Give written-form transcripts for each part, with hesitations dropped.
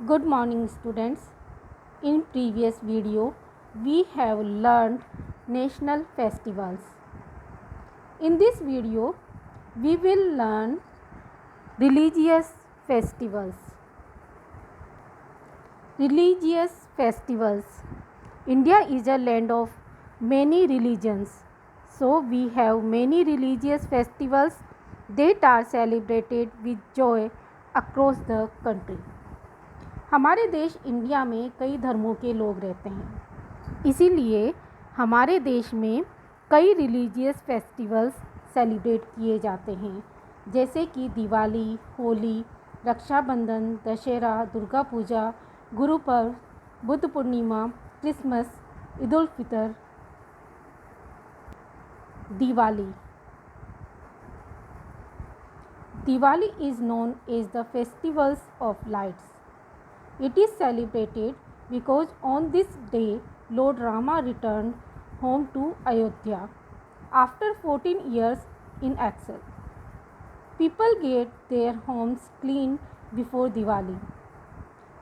Good morning students. In previous video we have learned national festivals. In this video we will learn religious festivals. Religious festivals. India is a land of many religions. So we have many religious festivals that are celebrated with joy across the country. हमारे देश India में कई धर्मों के लोग रहते हैं, इसीलिए हमारे देश में कई रिलीजियस फेस्टिवल्स सेलिब्रेट किए जाते हैं, जैसे कि Diwali, Holi, Rakshabandhan, Dussehra, Durga Puja, Guru Parv, Buddha Purnima, Christmas, Eid ul Fitr. Diwali Diwali is known as the festivals of lights. It is celebrated because on this day Lord Rama returned home to Ayodhya after 14 years in exile. People get their homes clean before Diwali.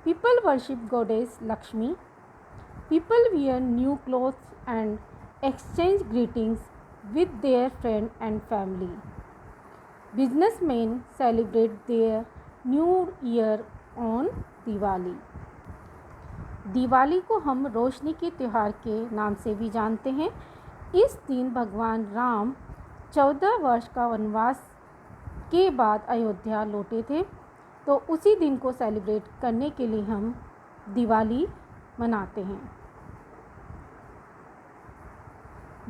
People worship goddess Lakshmi. People wear new clothes and exchange greetings with their friends and family. Businessmen celebrate their new year on Diwali. Diwali को हम रोशनी के त्यौहार के नाम से भी जानते हैं। इस दिन भगवान राम 14 वर्ष का वनवास के बाद अयोध्या लौटे थे, तो उसी दिन को सेलिब्रेट करने के लिए हम दिवाली मनाते हैं।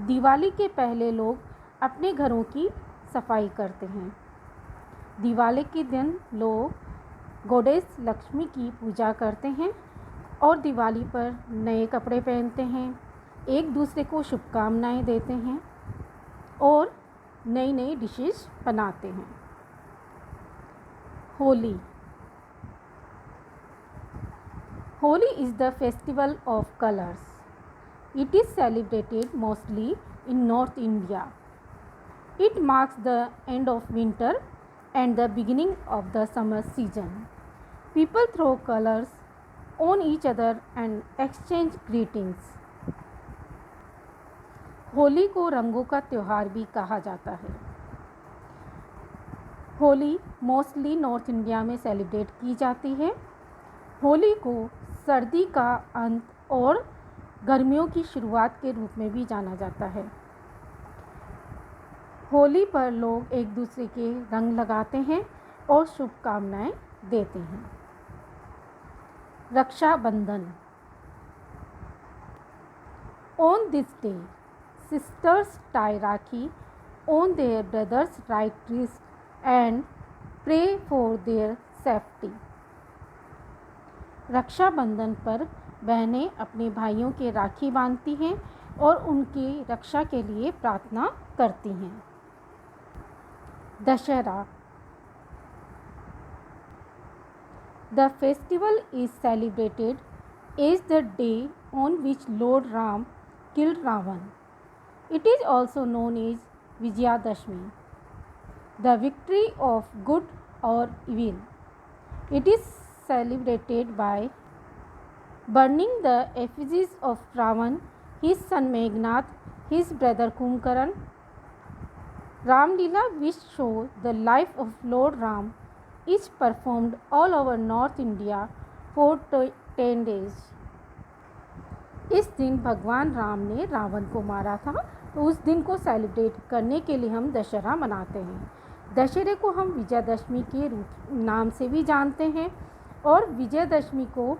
दिवाली के पहले लोग अपने घरों की सफाई करते हैं। दिवाली के दिन लोग गॉडेस लक्ष्मी की पूजा करते हैं और दिवाली पर नए कपड़े पहनते हैं, एक दूसरे को शुभकामनाएं देते हैं और नई नई डिशेस बनाते हैं। Holi Holi is the festival of colours. It is celebrated mostly in North India. It marks the end of winter and the beginning of the summer season. People throw colors on each other and exchange greetings. Holi को रंगों का त्यौहार भी कहा जाता है। Holi mostly north India में celebrate की जाती है। होली को सर्दी का अंत और गर्मियों की शुरुआत के रूप में भी जाना जाता है। होली पर लोग एक दूसरे के रंग लगाते हैं और शुभकामनाएं देते हैं। Rakshabandhan On this day, sisters tie Rakhi on their brother's right wrist and pray for their safety. Rakshabandhan पर बहनें अपने भाइयों के राखी बांधती हैं और उनकी रक्षा के लिए प्रार्थना करती हैं। Dussehra The festival is celebrated as the day on which Lord Ram killed Ravan. It is also known as Vijayadashmi, the victory of good or evil. It is celebrated by burning the effigies of Ravan, his son Meghnad, his brother Kumkaran. Ramlila, which show the life of Lord Ram, is performed all over North India for 10 days. इस दिन भगवान राम ने रावण को मारा था, तो उस दिन को सेलिब्रेट करने के लिए हम दशहरा मनाते हैं। दशहरे को हम विजयदशमी के नाम से भी जानते हैं और विजयदशमी को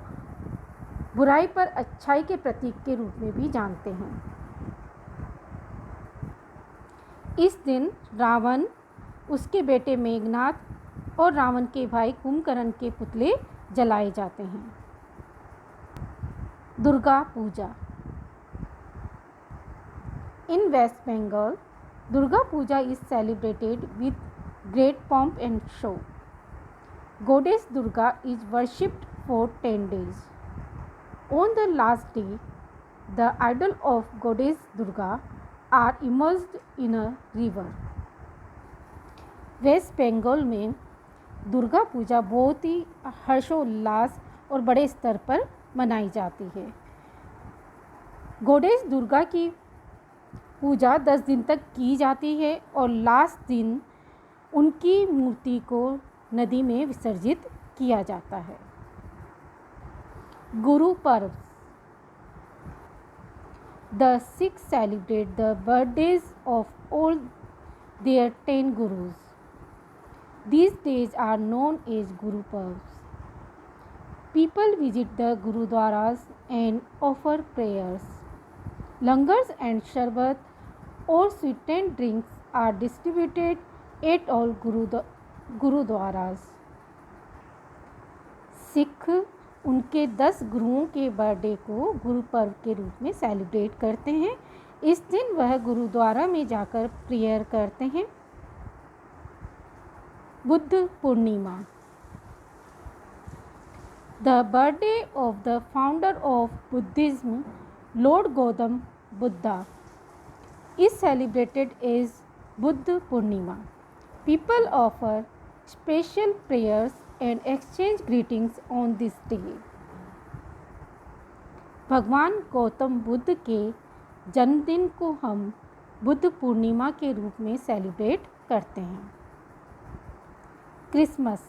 बुराई पर अच्छाई के प्रतीक के रूप में भी जानते हैं। इस दिन रावण, उसके बेटे मेघनाद और रावण के भाई कुंभकर्ण के पुतले जलाए जाते हैं। Durga Puja in West Bengal, Durga Puja is celebrated with great pomp and show. Goddess Durga is worshipped for 10 days. On the last day, the idol of Goddess Durga are immersed in a river. West Bengal में दुर्गा पूजा बहुत ही हर्षोल्लास और बड़े स्तर पर मनाई जाती है। गॉडेस दुर्गा की पूजा 10 दिन तक की जाती है और लास्ट दिन उनकी मूर्ति को नदी में विसर्जित किया जाता है। Guru Parv. The Sikhs celebrate the birthdays of all their 10 gurus. These days are known as Guru Parvs. People visit the Gurudwaras and offer prayers. Langars and sharbat or sweetened drinks are distributed at all Gurudwaras. Sikh उनके 10 गुरुओं के birthday को गुरु पर्व के रूप में celebrate करते हैं। इस दिन वह गुरुद्वारा में जाकर प्रेयर करते हैं। Buddha Purnima. The birthday of the founder of Buddhism, lord Gautam Buddha, is celebrated as Buddha Purnima. People offer special prayers and exchange greetings on this day. भगवान गौतम बुद्ध के जन्मदिन को हम बुद्ध पूर्णिमा के रूप में सेलिब्रेट करते हैं। Christmas.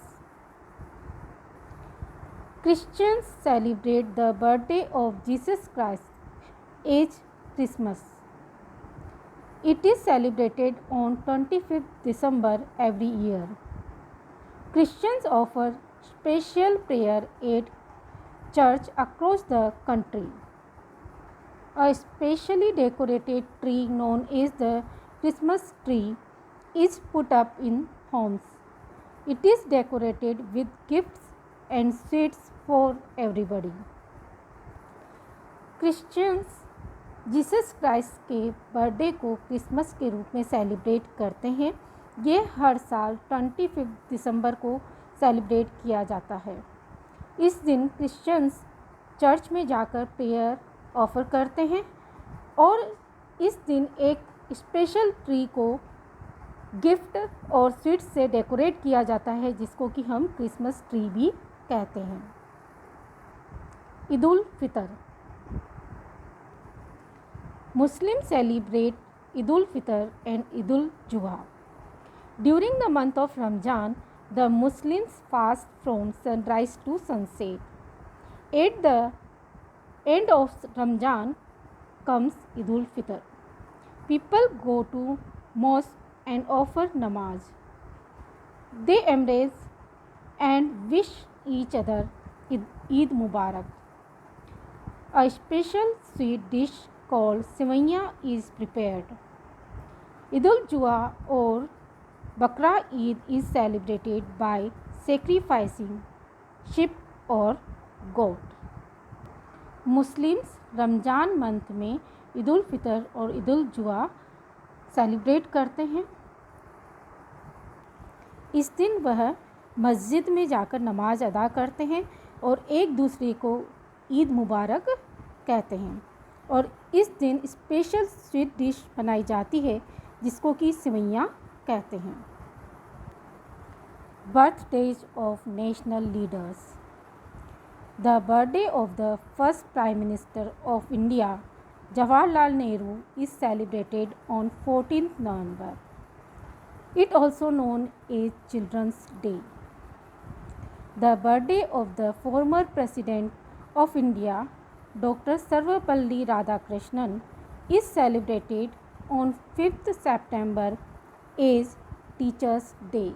Christians celebrate the birthday of Jesus Christ as Christmas. It is celebrated on 25th December every year. Christians offer special prayer at church across the country. A specially decorated tree known as the Christmas tree is put up in homes. It is decorated with gifts and sweets for everybody. Christians Jesus Christ के birthday को Christmas के रूप में celebrate करते हैं। ये हर साल 25 दिसंबर को सेलिब्रेट किया जाता है। इस दिन क्रिश्चियंस चर्च में जाकर प्रेयर ऑफर करते हैं और इस दिन एक स्पेशल ट्री को गिफ्ट और स्वीट्स से डेकोरेट किया जाता है, जिसको कि हम क्रिसमस ट्री भी कहते हैं। Eid ul Fitr. Muslim celebrate Eid ul Fitr and Eid ul Zuha. During the month of Ramzan, the Muslims fast from sunrise to sunset. At the end of Ramzan comes Eid ul-Fitr. People go to mosque and offer namaz. They embrace and wish each other Eid Mubarak. A special sweet dish called Sevaiya is prepared. Eid ul-Juha or Bakra Eid is celebrated by sacrificing sheep or goat. Muslims Ramzan month में ईद उल फितर और Eid ul Zuha celebrate करते हैं। इस दिन वह मस्जिद में जाकर नमाज अदा करते हैं और एक दूसरे को ईद मुबारक कहते हैं और इस दिन स्पेशल स्वीट डिश बनाई जाती है जिसको कि सिवैयाँ कहते हैं। Birthdays of national leaders. The birthday of the first prime minister of India Jawaharlal Nehru is celebrated on 14th November. It also known as Children's Day. The birthday of the former President of India, Dr. Sarvapalli Radhakrishnan, is celebrated on 5th September as Teachers' Day.